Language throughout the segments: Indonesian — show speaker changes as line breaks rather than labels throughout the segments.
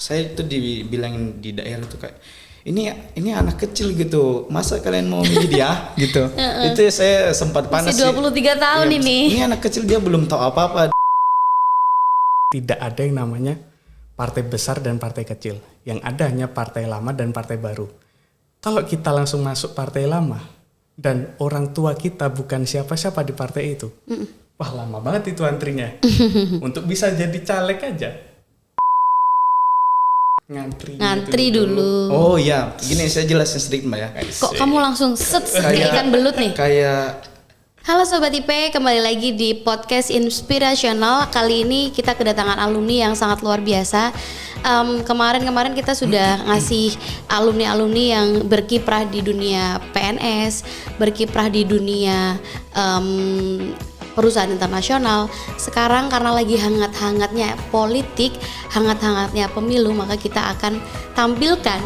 saya itu dibilangin di daerah tuh kayak ini anak kecil gitu, masa kalian mau milih dia gitu. Itu saya sempat panas.
Masih 23 tahun
Iya,
ini.
Ini anak kecil, dia belum tahu apa-apa.
Tidak ada yang namanya partai besar dan partai kecil. Yang ada hanya partai lama dan partai baru. Kalau kita langsung masuk partai lama dan orang tua kita bukan siapa-siapa di partai itu, wah lama banget itu antrinya. Untuk bisa jadi caleg aja ngantri
dulu.
Oh iya, gini saya jelasin sedikit Mbak ya.
Kok kamu langsung kayak ikan belut nih?
Kayak
Halo Sobat IP, kembali lagi di podcast inspirasional. Kali ini kita kedatangan alumni yang sangat luar biasa. Kemarin kita sudah ngasih alumni-alumni yang berkiprah di dunia PNS, berkiprah di dunia perusahaan internasional. Sekarang karena lagi hangat-hangatnya politik, hangat-hangatnya pemilu, maka kita akan tampilkan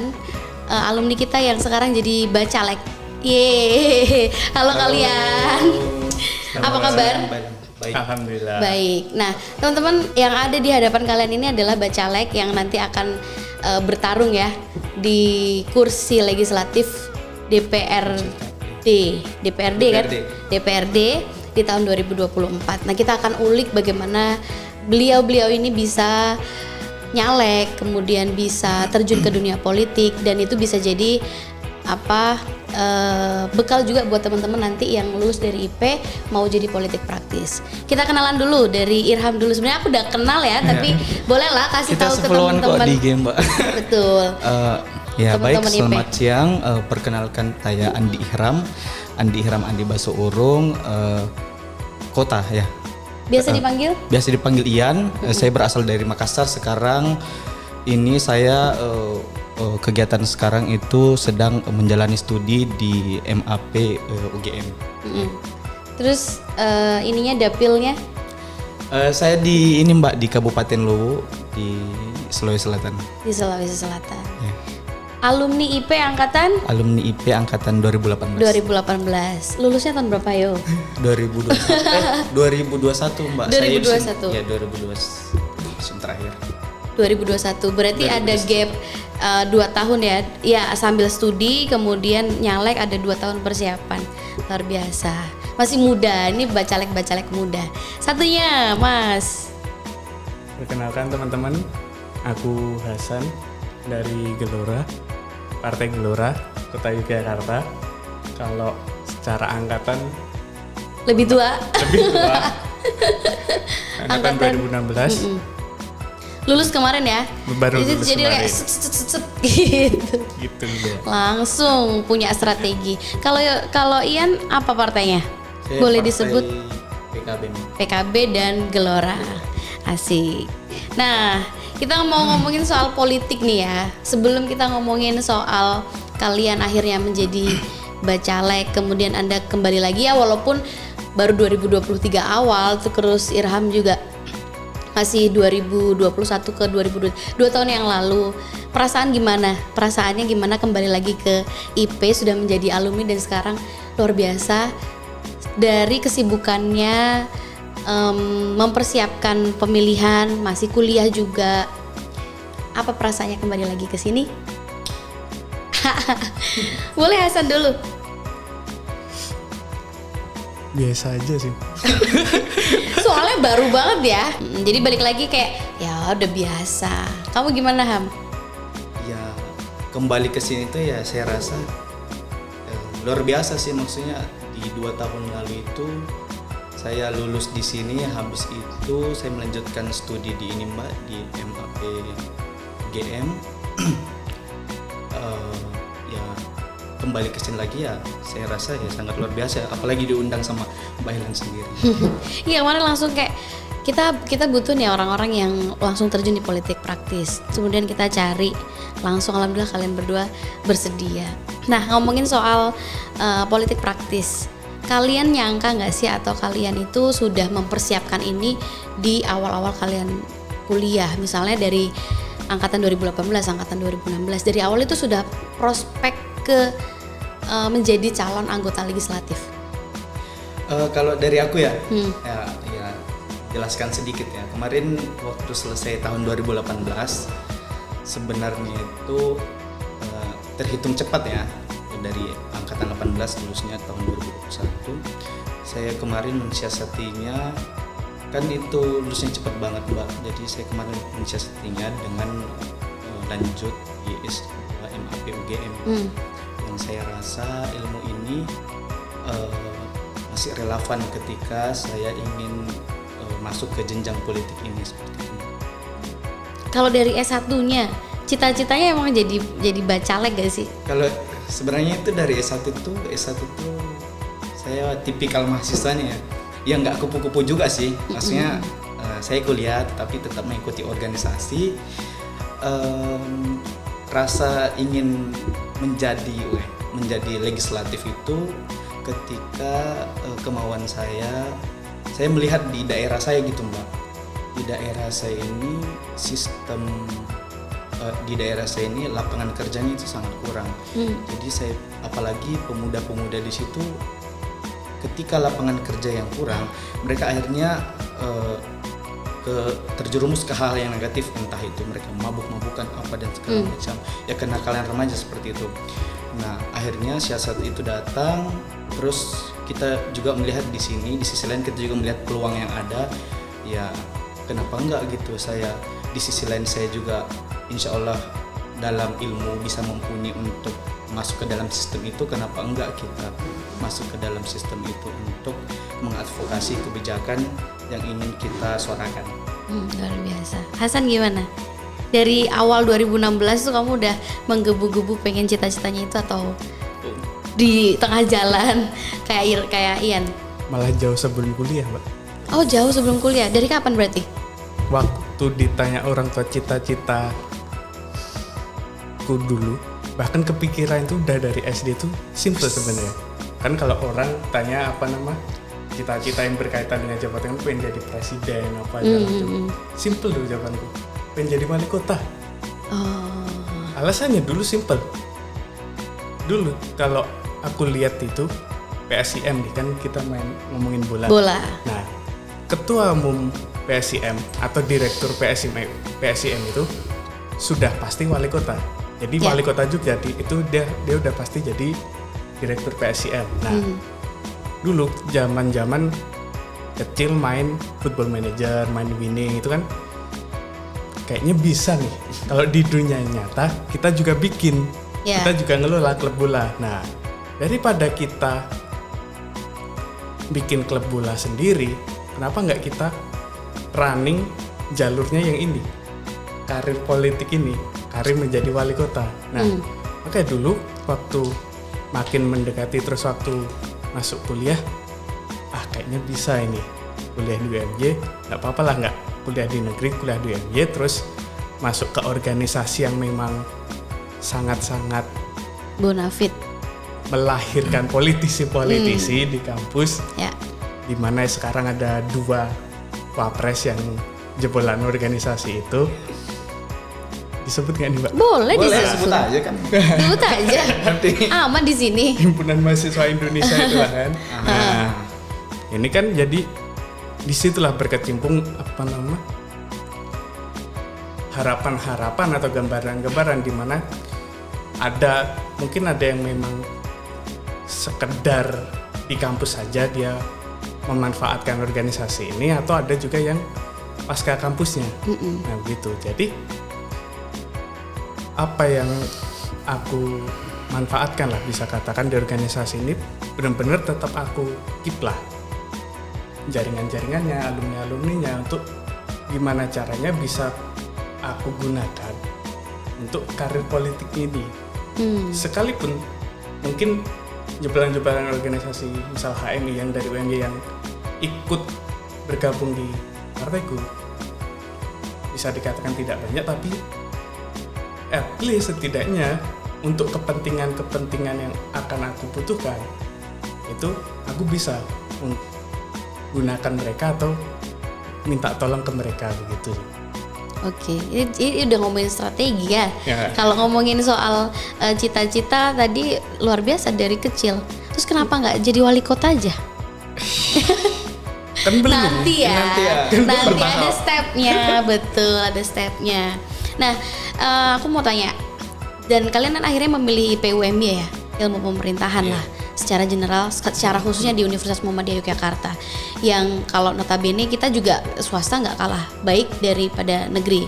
alumni kita yang sekarang jadi bacalek. Yeay, halo kalian. Apa kabar?
Baik.
Alhamdulillah.
Baik. Nah, teman-teman yang ada di hadapan kalian ini adalah bacalek yang nanti akan bertarung ya di kursi legislatif DPRD kan? DPRD di tahun 2024. Nah, kita akan ulik bagaimana beliau-beliau ini bisa nyalek, kemudian bisa terjun ke dunia politik, dan itu bisa jadi bekal juga buat teman-teman nanti yang lulus dari IP mau jadi politik praktis. Kita kenalan dulu dari Irham dulu. Sebenarnya aku udah kenal ya, tapi bolehlah kasih tahu ke teman-teman.
Kita di game, Mbak.
Betul.
Ya
Teman-teman
baik, selamat siang. Perkenalkan saya Andi Ihram Andi Baso Urung, kota ya.
Biasa dipanggil?
Biasa dipanggil Ian. Saya berasal dari Makassar. Sekarang ini saya kegiatan sekarang itu sedang menjalani studi di MAP UGM.
Terus ininya dapilnya?
Saya di ini Mbak, di Kabupaten Luwu di Sulawesi Selatan.
Di Sulawesi Selatan.
Ya.
Alumni IP angkatan?
Alumni IP angkatan 2018.
2018. Lulusnya tahun berapa yo?
2021. 2021 Mbak.
2021.
Ya 2021 terakhir.
2021. Berarti 2021. Ada gap 2 tahun ya. Ya sambil studi kemudian nyalek, ada 2 tahun persiapan. Luar biasa. Masih muda, ini bacalek muda. Satunya Mas.
Perkenalkan teman-teman, aku Hasan dari Gelora, Partai Gelora, Kota Yogyakarta. Kalau secara angkatan
Lebih tua.
Angkatan 2016.
Lulus kemarin ya.
Baru
itu
lulus
jadi
kemarin.
kayak set gitu.
Gitu deh.
Langsung punya strategi. Kalau Ian apa partainya?
Saya
Boleh
partai
disebut?
PKB.
dan Gelora. Asik. Nah, kita mau ngomongin soal politik nih ya. Sebelum kita ngomongin soal kalian akhirnya menjadi bacalek, kemudian Anda kembali lagi ya, walaupun baru 2023 awal, terus Irham juga masih 2021 ke 2022 tahun yang lalu. Perasaannya gimana kembali lagi ke IP, sudah menjadi alumni dan sekarang luar biasa dari kesibukannya mempersiapkan pemilihan, masih kuliah juga. Apa perasaannya kembali lagi ke sini? Boleh Hasan dulu.
Biasa aja sih.
Soalnya baru banget ya. Jadi balik lagi kayak ya udah biasa. Kamu gimana Ham?
Ya kembali ke sini tuh ya saya rasa luar biasa sih, maksudnya di 2 tahun lalu itu saya lulus di sini, habis itu saya melanjutkan studi di ini Mbak, di MAP UGM. Ya kembali ke sini lagi ya saya rasa ya sangat luar biasa, apalagi diundang sama Mbak Hilan sendiri.
Iya, kemarin langsung kayak kita butuh nih orang-orang yang langsung terjun di politik praktis. Kemudian kita cari langsung, alhamdulillah kalian berdua bersedia. Nah, ngomongin soal politik praktis, kalian nyangka nggak sih atau kalian itu sudah mempersiapkan ini di awal-awal kalian kuliah, misalnya dari angkatan 2018, angkatan 2016, dari awal itu sudah prospek ke menjadi calon anggota legislatif?
Kalau dari aku ya, ya jelaskan sedikit ya. Kemarin waktu selesai tahun 2018, sebenarnya itu terhitung cepat ya, dari angkatan 18 lulusnya tahun 2021. Saya kemarin mensiasatinya, kan itu lulusnya cepat banget Mbak, jadi saya kemarin mensiasatinya dengan lanjut IS MAP UGM. Yang saya rasa ilmu ini masih relevan ketika saya ingin masuk ke jenjang politik ini seperti itu.
Kalau dari S1-nya, cita-citanya emang jadi bacalek gak sih?
Kalau sebenarnya itu dari S1 itu saya tipikal mahasiswanya ya. Ya nggak kupu-kupu juga sih. Maksudnya saya kuliah tapi tetap mengikuti organisasi. Rasa ingin menjadi legislatif itu ketika kemauan saya melihat di daerah saya gitu Mbak. Di daerah saya ini di daerah saya ini lapangan kerjanya itu sangat kurang. Jadi saya, apalagi pemuda-pemuda di situ, ketika lapangan kerja yang kurang, mereka akhirnya terjerumus ke hal yang negatif, entah itu mereka mabuk-mabukan apa dan segala macam, ya kenakalan remaja seperti itu. Nah akhirnya siasat itu datang, terus kita juga melihat di sisi lain kita juga melihat peluang yang ada, ya kenapa enggak gitu. Saya di sisi lain saya juga insya Allah dalam ilmu bisa mumpuni untuk masuk ke dalam sistem itu, kenapa enggak kita masuk ke dalam sistem itu untuk mengadvokasi kebijakan yang ingin kita suarakan.
Luar biasa. Hasan gimana? Dari awal 2016 tuh kamu udah menggebu-gebu pengen cita-citanya itu, atau di tengah jalan kayak Ian?
Malah jauh sebelum kuliah, Mbak.
Oh jauh sebelum kuliah. Dari kapan berarti?
Waktu ditanya orang tua cita-citaku dulu, bahkan kepikiran itu udah dari SD tuh simple sebenarnya. Kan kalau orang tanya cita-cita yang berkaitan dengan jabatan, pengen jadi presiden apa gitu. Simple dulu jawabanku. Pengen jadi wali kota. Alasannya dulu simple. Dulu kalau aku lihat itu PSIM nih, kan kita ngomongin bola. Nah, ketua umum PSIM atau direktur PSIM itu sudah pasti wali kota. Jadi wali kota juga itu dia udah pasti jadi direktur PSIM. Nah, dulu zaman kecil main Football Manager, main Winning itu kan kayaknya bisa nih. Kalau di dunia nyata kita juga bikin, kita juga ngelola klub bola. Nah, daripada kita bikin klub bola sendiri, kenapa nggak kita running jalurnya yang ini, karir politik ini, karir menjadi wali kota. Nah, makanya dulu waktu makin mendekati, terus waktu masuk kuliah, kayaknya bisa ini kuliah di UMY, nggak apa-apa lah nggak kuliah di negeri, kuliah di UMY, terus masuk ke organisasi yang memang sangat-sangat
bonafit
melahirkan politisi-politisi di kampus, di mana sekarang ada 2 wapres yang jebolan organisasi itu. Disebut nggak nih Mbak?
Boleh
disebut aja kan.
Sebut aja. Aman di sini.
Himpunan Mahasiswa Indonesia itu lah kan. Nah, ini kan jadi disitulah berkecimpung harapan-harapan atau gambaran-gambaran di mana mungkin ada yang memang sekedar di kampus saja dia memanfaatkan organisasi ini, atau ada juga yang pasca kampusnya. Nah begitu. Jadi apa yang aku manfaatkan lah, bisa katakan di organisasi ini benar-benar tetap aku keep lah jaringan-jaringannya, alumni-alumninya, untuk gimana caranya bisa aku gunakan untuk karir politik ini. Sekalipun mungkin jebolan-jebolan organisasi misal HMI yang dari UMY yang ikut bergabung di partaiku bisa dikatakan tidak banyak, tapi at least setidaknya untuk kepentingan-kepentingan yang akan aku butuhkan itu aku bisa gunakan mereka atau minta tolong ke mereka begitu.
Oke, ini udah ngomongin strategi ya. Kalau ngomongin soal cita-cita tadi luar biasa dari kecil. Terus kenapa nggak jadi wali kota aja?
Kan belum.
Nanti ada stepnya, betul ada stepnya. Nah, Aku mau tanya, dan kalian kan akhirnya memilih IPUMY ya, ilmu pemerintahan lah, secara general, secara khususnya di Universitas Muhammadiyah Yogyakarta, yang kalau notabene kita juga swasta nggak kalah baik daripada negeri.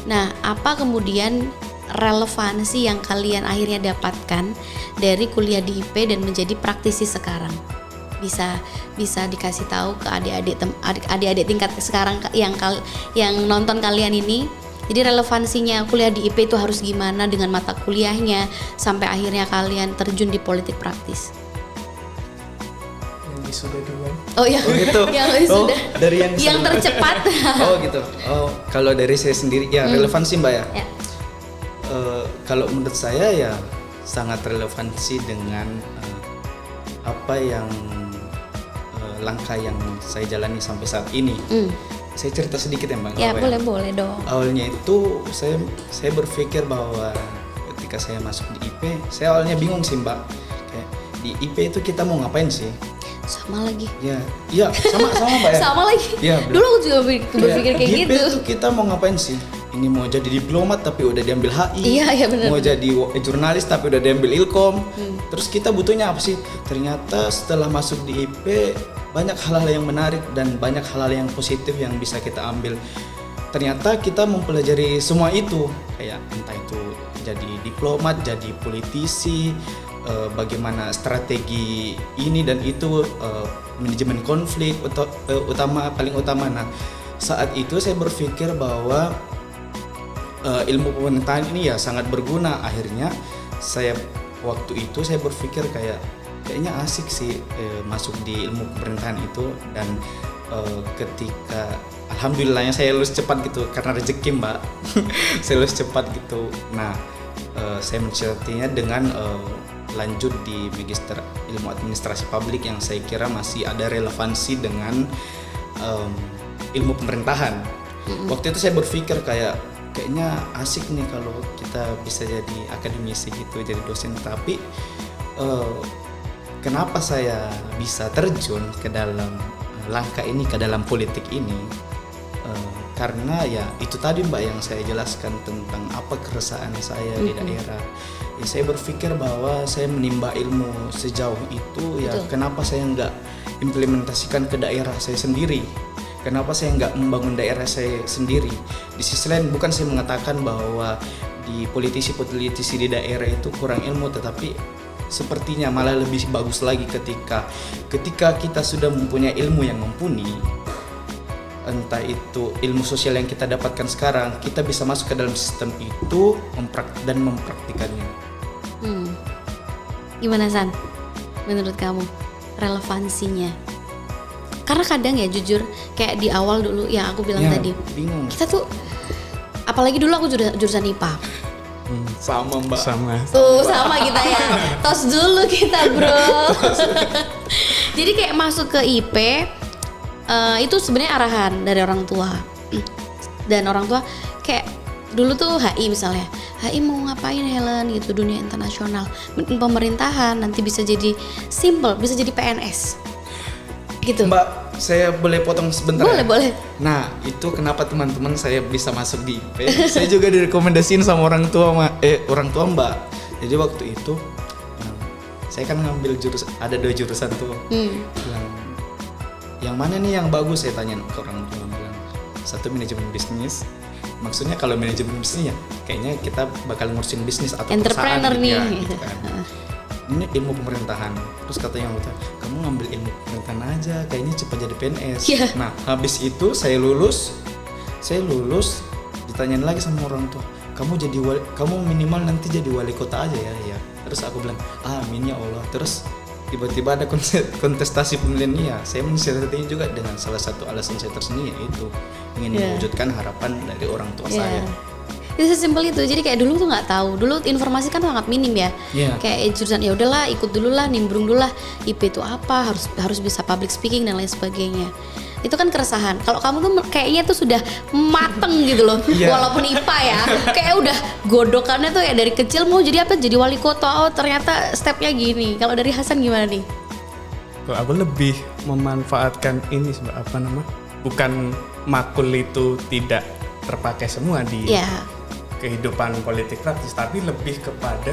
Nah, apa kemudian relevansi yang kalian akhirnya dapatkan dari kuliah di IP dan menjadi praktisi sekarang? Bisa dikasih tahu ke adik-adik tingkat sekarang yang nonton kalian ini. Jadi relevansinya kuliah di IP itu harus gimana dengan mata kuliahnya sampai akhirnya kalian terjun di politik praktis.
Yang wisuda duluan.
Oh ya,
gitu.
yang wisuda.
Dari yang
tercepat.
Oh gitu. Oh, kalau dari saya sendiri ya relevansi Mbak ya.
Ya.
Kalau menurut saya ya sangat relevansi dengan apa yang langkah yang saya jalani sampai saat ini. Saya cerita sedikit ya Mbak.
Ya,
apa
boleh dong.
Awalnya itu saya berpikir bahwa ketika saya masuk di IP, saya awalnya bingung sih Mbak. Kayak di IP itu kita mau ngapain sih?
Sama lagi.
Iya, sama Mbak ya.
Sama lagi.
Ya,
dulu aku juga berpikir kayak
di IP
gitu.
itu kita mau ngapain sih? Ini mau jadi diplomat tapi udah diambil HI.
Iya benar.
Mau jadi jurnalis tapi udah diambil Ilkom. Terus kita butuhnya apa sih? Ternyata setelah masuk di IP banyak hal-hal yang menarik dan banyak hal-hal yang positif yang bisa kita ambil. Ternyata kita mempelajari semua itu, kayak entah itu jadi diplomat, jadi politisi, bagaimana strategi ini dan itu, manajemen konflik paling utama. Nah, saat itu saya berpikir bahwa ilmu pemerintahan ini ya sangat berguna. Akhirnya waktu itu saya berpikir kayaknya asik sih masuk di ilmu pemerintahan itu, dan ketika alhamdulillahnya saya lulus cepat gitu karena rezeki Mbak. Saya lulus cepat gitu. Nah, saya mencertinya dengan lanjut di Magister Ilmu Administrasi Publik yang saya kira masih ada relevansi dengan ilmu pemerintahan. Waktu itu saya berpikir kayaknya asik nih kalau kita bisa jadi akademisi gitu, jadi dosen. Tapi kenapa saya bisa terjun ke dalam langkah ini, ke dalam politik ini? Karena ya itu tadi Mbak yang saya jelaskan tentang apa keresahan saya di daerah. Ya, saya berpikir bahwa saya menimba ilmu sejauh itu, ya kenapa saya nggak implementasikan ke daerah saya sendiri? Kenapa saya nggak membangun daerah saya sendiri? Di sisi lain bukan saya mengatakan bahwa di politisi di daerah itu kurang ilmu, tetapi sepertinya malah lebih bagus lagi ketika kita sudah mempunyai ilmu yang mumpuni, entah itu ilmu sosial yang kita dapatkan sekarang, kita bisa masuk ke dalam sistem itu dan mempraktikannya.
Gimana San? Menurut kamu relevansinya? Karena kadang ya jujur kayak di awal dulu yang aku bilang tadi,
bingung.
kita tuh apalagi dulu aku jurusan IPA.
Sama Mbak.
Sama kita ya. Tos dulu kita bro. Jadi kayak masuk ke IP itu sebenarnya arahan dari orang tua. Dan orang tua kayak dulu tuh HI misalnya, HI mau ngapain Helen gitu, dunia internasional, pemerintahan, nanti bisa jadi bisa jadi PNS gitu.
Mbak, saya boleh potong sebentar?
Boleh.
Nah, itu kenapa teman-teman saya bisa masuk di IP. Saya juga direkomendasiin sama orang tua Mbak. Jadi waktu itu saya kan ngambil ada 2 jurusan tuh. Yang mana nih yang bagus, saya tanya ke orang tua, bilang satu manajemen bisnis. Maksudnya kalau manajemen bisnis ya kayaknya kita bakal ngurusin bisnis atau
entrepreneur nih
ya, gitu kan. Ini ilmu pemerintahan. Terus katanya kamu ngambil ilmu pemerintahan aja, kayaknya cepat jadi PNS. Nah, habis itu saya lulus, ditanyain lagi sama orang tua, kamu minimal nanti jadi wali kota aja ya. Terus aku bilang, amin ya Allah. Terus tiba-tiba ada kontestasi pemilihan ini, ya saya mensiasatinya juga dengan salah satu alasan saya tersendiri, yaitu ingin mewujudkan harapan dari orang tua saya.
Itu sesimpel itu. Jadi kayak dulu tuh nggak tahu. Dulu informasi kan sangat minim ya. Kayak jurusan ya udahlah, ikut dulu lah, nimbrung dulu lah. IP itu apa? Harus bisa public speaking dan lain sebagainya. Itu kan keresahan. Kalau kamu tuh kayaknya tuh sudah mateng gitu loh. Walaupun IPA ya, kayak udah godokannya tuh ya dari kecil mau jadi apa? Jadi wali kota. Oh ternyata stepnya gini. Kalau dari Hasan gimana nih?
Kalau aku lebih memanfaatkan ini bukan makul itu tidak terpakai semua di kehidupan politik praktis, tapi lebih kepada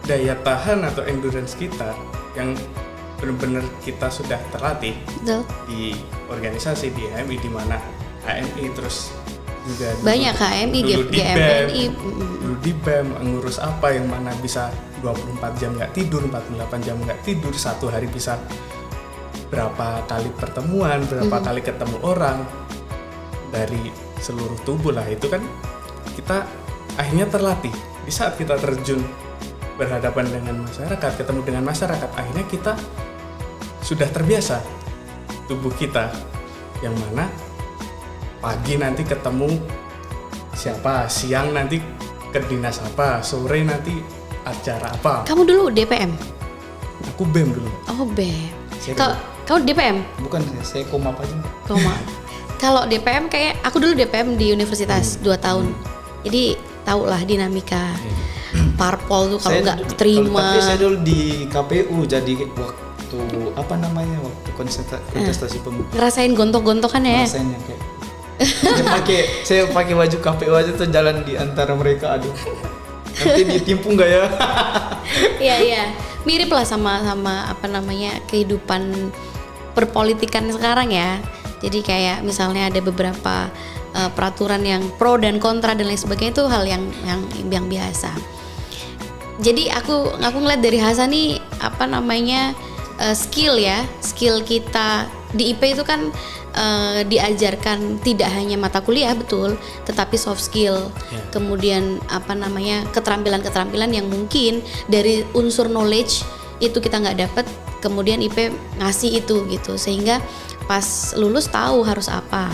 daya tahan atau endurance kita yang benar-benar kita sudah terlatih
Betul.
di organisasi di HMI, di mana HMI terus juga
Banyak HMI,
dulu di
GMNI.
dulu di BEM ngurus apa yang mana bisa 24 jam nggak tidur, 48 jam nggak tidur, satu hari bisa berapa kali pertemuan, berapa kali ketemu orang dari seluruh tubuh lah. Itu kan kita akhirnya terlatih di saat kita terjun berhadapan dengan masyarakat, ketemu dengan masyarakat, akhirnya kita sudah terbiasa tubuh kita, yang mana pagi nanti ketemu siapa, siang nanti ke dinas apa, sore nanti acara apa.
Kamu dulu DPM?
Aku BEM dulu.
Oh, BEM.
Saya
Kau DPM?
Bukan, saya koma apa aja.
Koma. Kalau DPM kayak aku dulu DPM di universitas 2 tahun. Jadi tahulah dinamika parpol tuh kalau nggak terima.
Tapi saya dulu di KPU, jadi waktu apa namanya, waktu kontestasi pemilu.
Ngerasain gontok-gontokan ya?
Rasanya kayak saya pakai baju KPU aja tuh jalan di antara mereka, aduh. Nanti ditimpu nggak ya?
Iya. Mirip lah sama apa namanya kehidupan perpolitikan sekarang ya. Jadi kayak misalnya ada beberapa peraturan yang pro dan kontra dan lain sebagainya, itu hal yang biasa. Jadi aku ngeliat dari Hasan nih apa namanya skill kita di IP itu kan diajarkan tidak hanya mata kuliah, betul, tetapi soft skill. Kemudian apa namanya keterampilan yang mungkin dari unsur knowledge itu kita nggak dapat, kemudian IP ngasih itu gitu, sehingga pas lulus tahu harus apa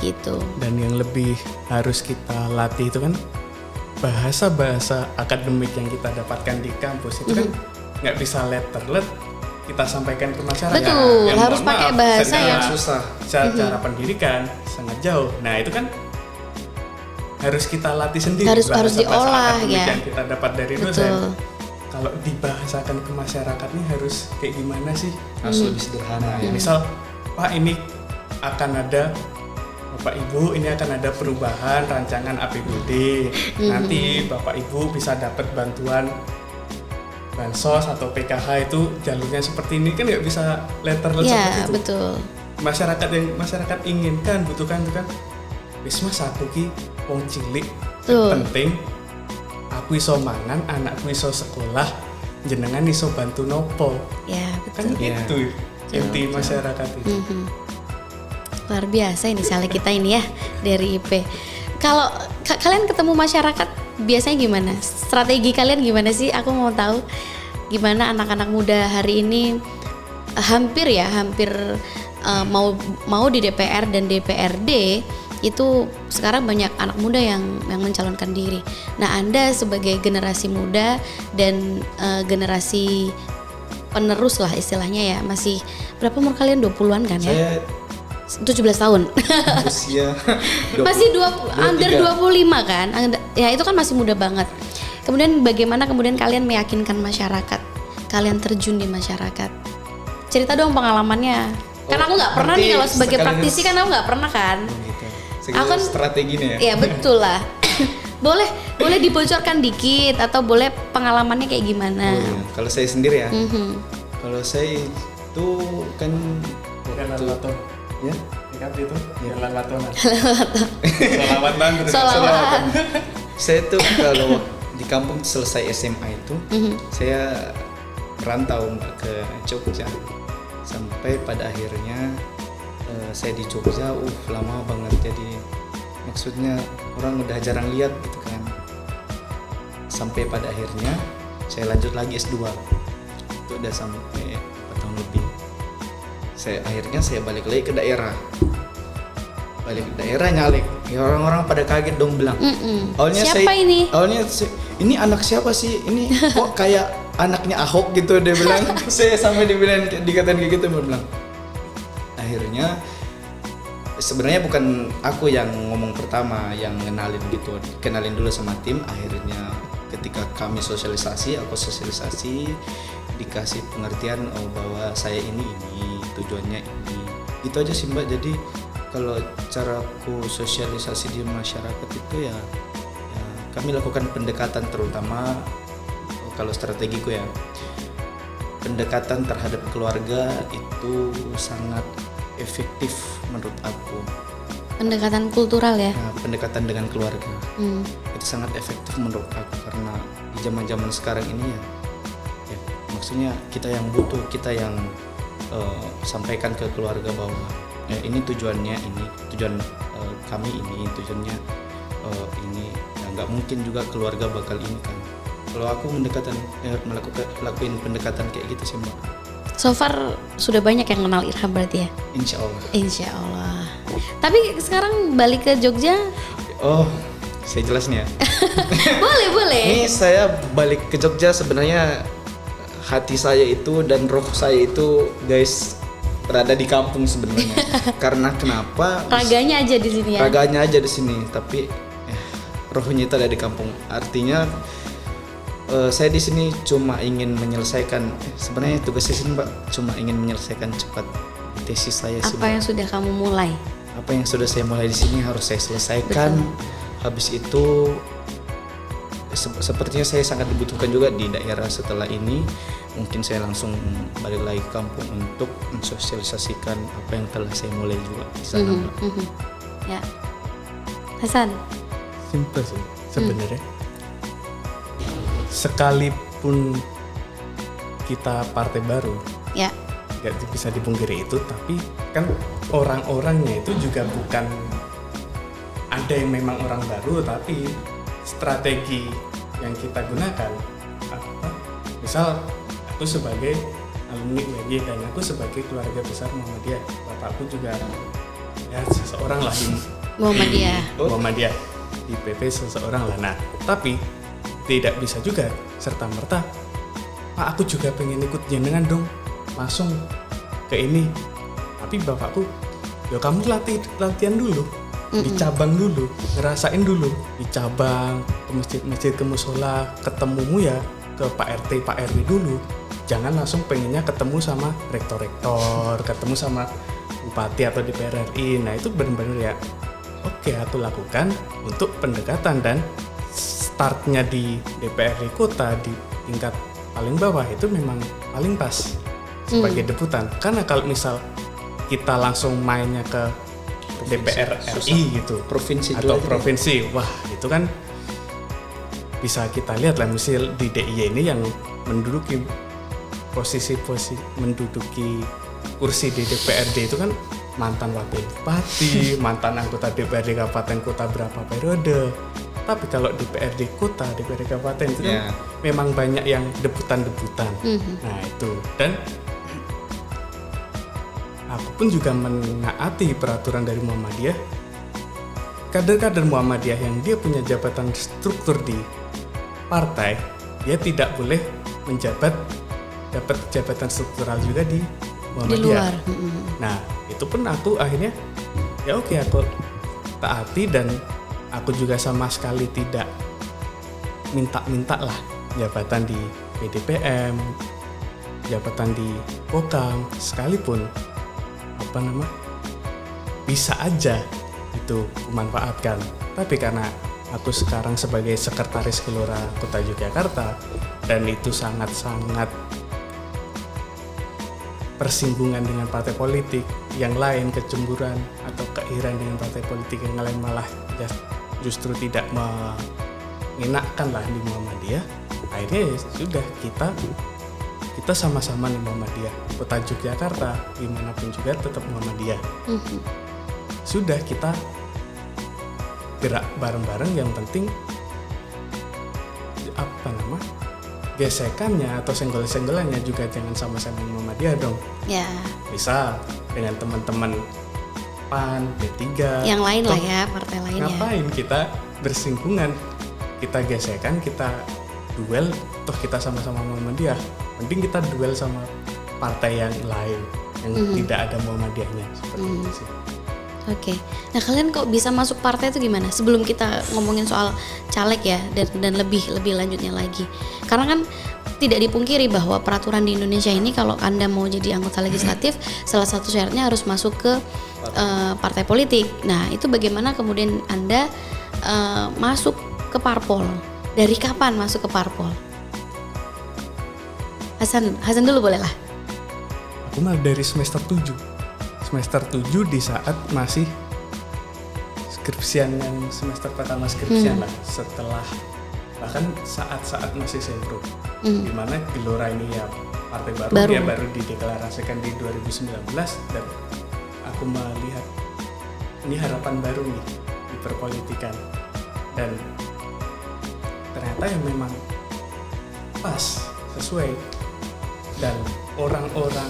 gitu.
Dan yang lebih harus kita latih itu kan bahasa-bahasa akademik yang kita dapatkan di kampus itu kan nggak bisa letterlet kita sampaikan ke masyarakat.
Betul,
Yang
harus
mohon
pakai
maaf,
bahasa
secara-
yang
susah.
Secara pendidikan sangat jauh. Nah itu kan harus kita latih sendiri.
Harus
bahasa-bahasa
diolah,
akademik
ya.
yang kita dapat dari
Betul.
dosen. Kalau dibahasakan ke masyarakat ini harus kayak gimana sih?
Harus lebih sederhana ya.
Misal, Pak ini akan ada, Bapak Ibu ini akan ada perubahan rancangan APBD. Nanti Bapak Ibu bisa dapat bantuan bansos atau PKH, itu jalurnya seperti ini, kan nggak bisa letterlet seperti
Ya,
itu.
betul.
Masyarakat inginkan, butuhkan itu kan. Wis mas aku ki wong cilik,
Betul.
penting aku iso mangan, anakku iso sekolah, jenengan iso bantu nopo.
Ya,
Kan
betul.
Iya.
itu inti masyarakat itu.
Luar biasa ini salah kita ini ya dari IP. Kalau kalian ketemu masyarakat biasanya gimana? Strategi kalian gimana sih? Aku mau tahu gimana anak-anak muda hari ini hampir mau di DPR dan DPRD itu sekarang banyak anak muda yang mencalonkan diri. Nah, Anda sebagai generasi muda dan generasi penerus lah istilahnya ya, masih berapa umur kalian? 20-an kan ya?
Saya
17 tahun.
usia
Masih under 25 kan? Ya itu kan masih muda banget. Kemudian bagaimana kemudian kalian meyakinkan masyarakat? Kalian terjun di masyarakat. Cerita dong pengalamannya. Karena aku nggak pernah nih, kalau sebagai praktisi kan aku nggak pernah kan.
gitu.
Aku kan
Strateginya ya.
Iya betul lah. boleh dibocorkan dikit atau boleh pengalamannya kayak gimana?
Oh, iya. Kalau saya sendiri ya.
Mhm.
Kalau saya itu kan
Jalan
waktu
Lato.
ya
Ingat itu? Jalan Latonan. Solawatan terus.
Solawat.
saya tuh kalau di kampung selesai SMA itu saya merantau Mbak, ke Jogja, sampai pada akhirnya saya di Jogja lama banget, jadi maksudnya orang udah jarang lihat gitu kan, sampai pada akhirnya saya lanjut lagi S2 itu udah sampai 4 tahun lebih. Akhirnya saya balik lagi ke daerah, nyalek ya, orang-orang pada kaget dong, bilang awalnya
Siapa ini?
Ini anak siapa sih, ini kok kayak anaknya Ahok gitu, dia bilang. Saya sampai dikatain kayak gitu, dia bilang. Akhirnya sebenarnya bukan aku yang ngomong pertama, yang kenalin dulu sama tim. Akhirnya ketika kami sosialisasi, aku sosialisasi, dikasih pengertian bahwa saya ini tujuannya ini, gitu aja sih Mbak. Jadi Kalau caraku sosialisasi di masyarakat itu ya kami lakukan pendekatan, terutama kalau strategiku ya, pendekatan terhadap keluarga itu sangat efektif menurut aku.
Pendekatan kultural ya.
Nah, pendekatan dengan keluarga itu sangat efektif menurut aku, karena di zaman-zaman sekarang ini ya maksudnya kita yang butuh, kita yang sampaikan ke keluarga bahwa ini tujuannya, ini tujuan kami, ini tujuannya ini. Nggak mungkin juga keluarga bakal ini kan. Kalau aku lakuin pendekatan kayak gitu sih Mbak.
So far sudah banyak yang kenal Irham berarti ya?
Insya Allah.
Insya Allah. Tapi sekarang balik ke Jogja?
Oh, saya jelasin ya.
boleh.
Ini saya balik ke Jogja sebenarnya hati saya itu dan roh saya itu guys berada di kampung sebenarnya. Karena kenapa?
Raganya aja di sini ya?
Raganya aja di sini, tapi rohnya itu ada di kampung. Artinya saya di sini cuma ingin menyelesaikan, sebenarnya tugas di sini Mbak, cuma ingin menyelesaikan cepat tesis saya sih.
Apa yang sudah kamu mulai?
Apa yang sudah saya mulai di sini harus saya selesaikan. Betul. Habis itu sepertinya saya sangat dibutuhkan juga di daerah setelah ini. Mungkin saya langsung balik lagi ke kampung untuk mensosialisasikan apa yang telah saya mulai juga di sana Mbak.
Ya. Hasan.
Simpel sih sebenarnya. Sekalipun kita partai baru,
ya,
nggak bisa dipungkiri itu, tapi kan orang-orangnya itu juga bukan, ada yang memang orang baru, tapi strategi yang kita gunakan, misal aku sebagai alumni UNY dan aku sebagai keluarga besar Muhammadiyah, bapakku juga ya seseorang lah di Muhammadiyah di PP seseorang lah. Nah, tapi tidak bisa juga serta-merta, Pak aku juga pengen ikut jenengan dong, langsung ke ini. Tapi bapakku, ya kamu latihan dulu, di cabang dulu, ngerasain dulu, di cabang, ke masjid-masjid, ke musola, ketemumu ya ke Pak RT, Pak RW dulu. Jangan langsung pengennya ketemu sama rektor-rektor, ketemu sama bupati atau DPR RI. Nah itu benar-benar ya, oke aku lakukan untuk pendekatan, dan startnya di DPRD kota di tingkat paling bawah itu memang paling pas sebagai debutan. Karena kalau misal kita langsung mainnya ke DPR RI gitu,
provinsi
atau provinsi, wah itu kan bisa kita lihat lah, misal di DIY ini yang menduduki menduduki kursi di DPRD itu kan mantan wakil bupati, mantan anggota DPRD kabupaten kota berapa periode. Tapi kalau DPRD kota, DPRD kabupaten itu kan memang banyak yang debutan-debutan. Nah itu, dan aku pun juga menaati peraturan dari Muhammadiyah. Kader-kader Muhammadiyah yang dia punya jabatan struktur di partai, dia tidak boleh dapat jabatan struktural juga di Muhammadiyah.
Di luar.
Nah itu pun aku akhirnya ya oke, aku taati, dan aku juga sama sekali tidak minta lah jabatan di PDPM, jabatan di Kokam, sekalipun bisa aja itu memanfaatkan. Tapi karena aku sekarang sebagai sekretaris Gelora Kota Yogyakarta, dan itu sangat-sangat persinggungan dengan partai politik yang lain, kecemburuan atau keirian dengan partai politik yang lain malah justru tidak mengenakkan lah di Muhammadiyah. Akhirnya ya sudah, kita sama-sama di Muhammadiyah Kota Yogyakarta, dimanapun juga tetap Muhammadiyah. Sudah, kita gerak bareng-bareng, yang penting gesekannya atau senggol-senggolannya juga jangan sama-sama Muhammadiyah dong.
Ya.
Misal dengan teman-teman PAN, P3,
yang lain lah ya, partai lainnya.
Ngapain kita bersinggungan? Kita gesekan, kita duel, toh kita sama-sama Muhammadiyah. Mending kita duel sama partai yang lain yang tidak ada Muhammadiyahnya, seperti itu sih.
Oke. Nah, kalian kok bisa masuk partai itu gimana? Sebelum kita ngomongin soal caleg ya dan lebih lanjutnya lagi. Karena kan tidak dipungkiri bahwa peraturan di Indonesia ini kalau Anda mau jadi anggota legislatif, salah satu syaratnya harus masuk ke partai politik. Nah, itu bagaimana kemudian Anda masuk ke parpol? Dari kapan masuk ke parpol? Hasan dulu boleh lah.
Aku malah dari semester 7. Semester 7 di saat masih skripsian, yang semester pertama skripsian lah, setelah bahkan saat-saat masih sempro, dimana Gelora ini ya partai baru. Dia baru dideklarasikan di 2019 dan aku melihat ini harapan baru nih di perpolitikan, dan ternyata yang memang pas, sesuai, dan orang-orang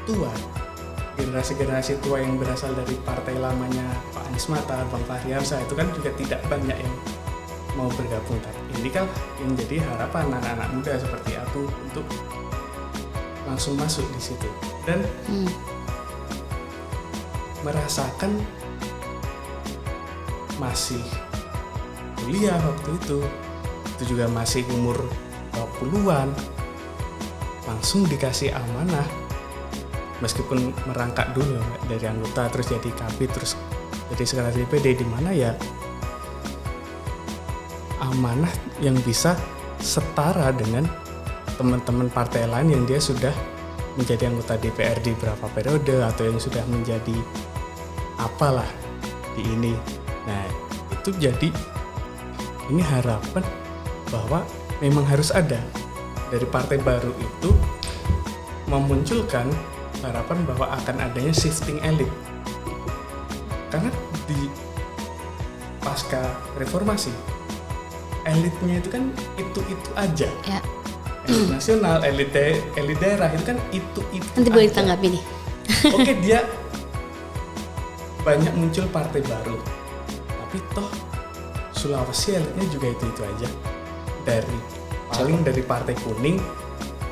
tua, generasi-generasi tua yang berasal dari partai lamanya Pak Anies Mata, Bang Fahri Hamzah itu kan juga tidak banyak yang mau bergabung. Tapi ini kan yang menjadi harapan anak-anak muda seperti aku untuk langsung masuk di situ dan merasakan masih kuliah waktu itu juga masih umur 20-an, langsung dikasih amanah. Meskipun merangkak dulu dari anggota terus jadi kabid terus jadi sekretaris DPD, di mana ya amanah yang bisa setara dengan teman-teman partai lain yang dia sudah menjadi anggota DPR di beberapa periode atau yang sudah menjadi apalah di ini. Nah, itu jadi ini harapan bahwa memang harus ada dari partai baru itu memunculkan harapan bahwa akan adanya shifting elit, karena di pasca reformasi elitnya itu kan itu aja ya. Elit nasional, elit daerah itu kan itu
nanti boleh ditanggapi nih.
Oke, dia banyak muncul partai baru, tapi toh Sulawesi elitnya juga itu aja, dari partai kuning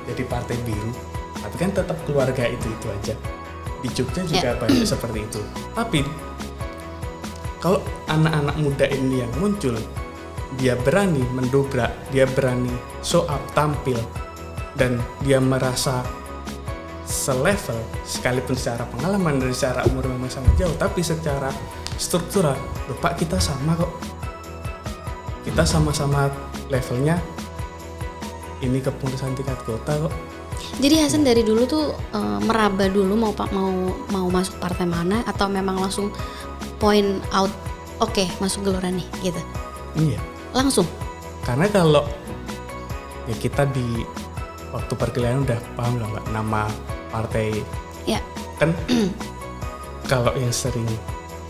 jadi partai biru, tapi kan tetap keluarga itu aja. Di Jogja juga banyak seperti itu. Tapi kalau anak-anak muda ini yang muncul, dia berani mendobrak, dia berani show up, tampil, dan dia merasa selevel, sekalipun secara pengalaman dan secara umur memang sangat jauh, tapi secara struktural, loh Pak, kita sama kok, kita sama-sama levelnya ini kepengurusan tingkat kota kok.
Jadi Hasan dari dulu tuh meraba dulu mau masuk partai mana, atau memang langsung point out, oke, masuk Gelora nih gitu?
Iya.
Langsung?
Karena kalau ya kita di waktu perkuliahan udah paham lah Mbak, nama partai
ya.
Kan kalau yang sering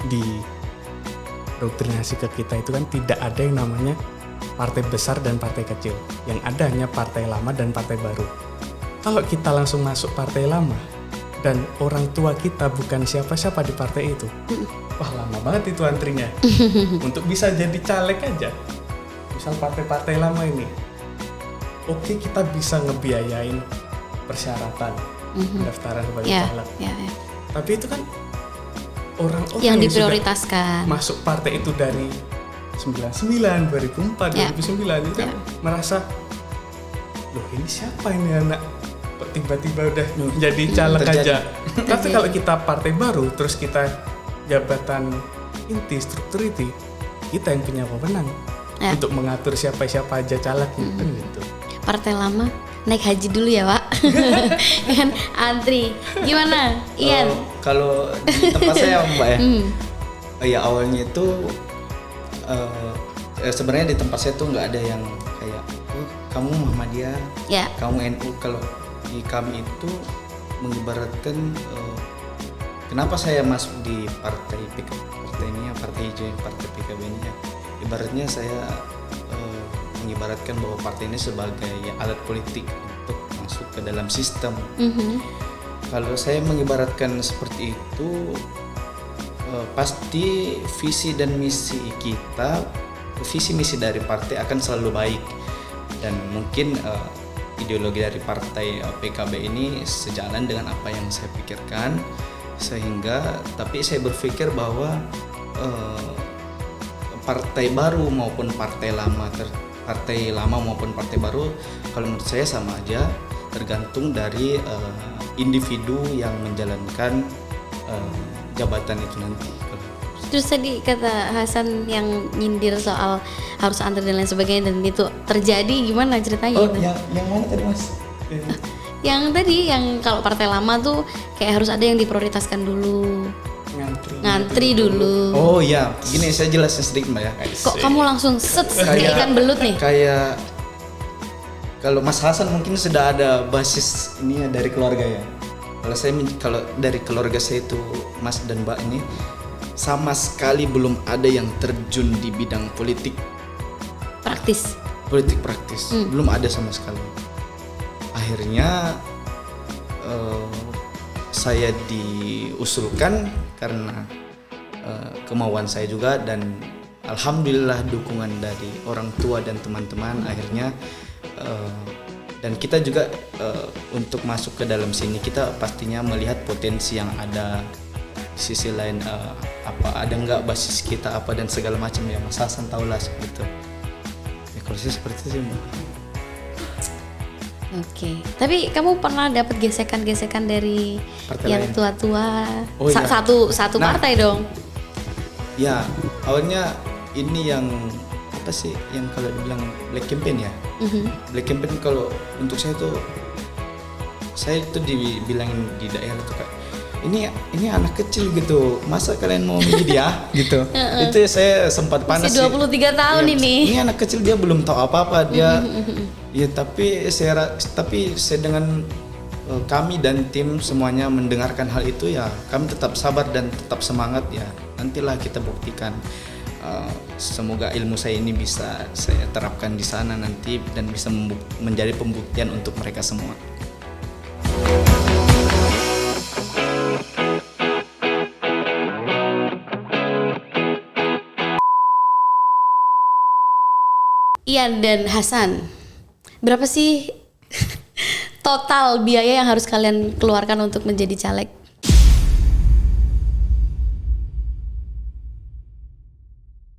didoktrinasi ke kita itu kan tidak ada yang namanya partai besar dan partai kecil. Yang ada hanya partai lama dan partai baru. Kalau kita langsung masuk partai lama dan orang tua kita bukan siapa-siapa di partai itu, wah lama banget itu antrinya untuk bisa jadi caleg aja. Misal partai-partai lama ini, oke, kita bisa ngebiayain persyaratan pendaftaran sebagai caleg. Tapi itu kan orang-orang
yang diprioritaskan
masuk partai itu dari 99, 2004, 2009 itu kan merasa, loh ini siapa ini anak kok tiba-tiba udah jadi caleg aja. Tapi kalau kita partai baru terus kita jabatan inti, struktur inti, kita yang punya wewenang untuk mengatur siapa-siapa aja caleg gitu.
Partai lama naik haji dulu ya Pak. Kan antri. Gimana Ian?
Kalau di tempat saya Mbak ya, ya awalnya itu sebenarnya di tempat saya tuh nggak ada yang kayak kamu Muhammadiyah, kamu NU. Kalau di kami itu mengibaratkan kenapa saya masuk di partai ini, partai hijau, partai PKB ini ya, ibaratnya saya mengibaratkan bahwa partai ini sebagai alat politik untuk masuk ke dalam sistem. Kalau saya mengibaratkan seperti itu, pasti visi dan misi kita, visi misi dari partai akan selalu baik, dan mungkin ideologi dari partai PKB ini sejalan dengan apa yang saya pikirkan, Sehingga tapi saya berpikir bahwa partai baru maupun partai lama maupun partai baru, kalau menurut saya sama aja, tergantung dari individu yang menjalankan jabatan itu nanti.
Terus tadi kata Hasan yang nyindir soal harus antri dan lain sebagainya, dan itu terjadi, gimana ceritanya
Oh,
itu?
yang mana tadi Mas?
Yang tadi yang kalau partai lama tuh kayak harus ada yang diprioritaskan dulu, ngantri dulu.
Oh ya, gini saya jelasin sedikit Mbak ya.
Kok kamu langsung set kayak ikan belut nih?
Kayak kalau Mas Hasan mungkin sudah ada basis ini ya dari keluarga ya. Kalau dari keluarga saya itu Mas dan Mbak ini sama sekali belum ada yang terjun di bidang politik
Praktis.
praktis, belum ada sama sekali. Akhirnya saya diusulkan karena kemauan saya juga, dan alhamdulillah dukungan dari orang tua dan teman-teman. Akhirnya dan kita juga untuk masuk ke dalam sini kita pastinya melihat potensi yang ada. Di sisi lain ada nggak basis kita apa dan segala macam ya, Mas Hasan tahulah seperti itu. Ya, kalau saya seperti itu sih Mbak.
Oke. Tapi kamu pernah dapat gesekan-gesekan dari
Partai
yang
lain.
tua-tua?
Oh, iya.
Satu
Nah.
partai dong.
Ya, awalnya ini yang apa sih yang kalau dibilang black campaign ya. Black campaign kalau untuk saya itu dibilangin di daerah itu kayak ini anak kecil gitu, masa kalian mau milih dia gitu. Itu saya sempat panas
Masih 23 tahun
Iya,
ini.
Ini anak kecil, dia belum tahu apa-apa dia. Ya tapi saya dengan kami dan tim semuanya mendengarkan hal itu, ya kami tetap sabar dan tetap semangat, ya nantilah kita buktikan. Semoga ilmu saya ini bisa saya terapkan di sana nanti dan bisa menjadi pembuktian untuk mereka semua.
Ian dan Hasan, berapa sih total biaya yang harus kalian keluarkan untuk menjadi caleg?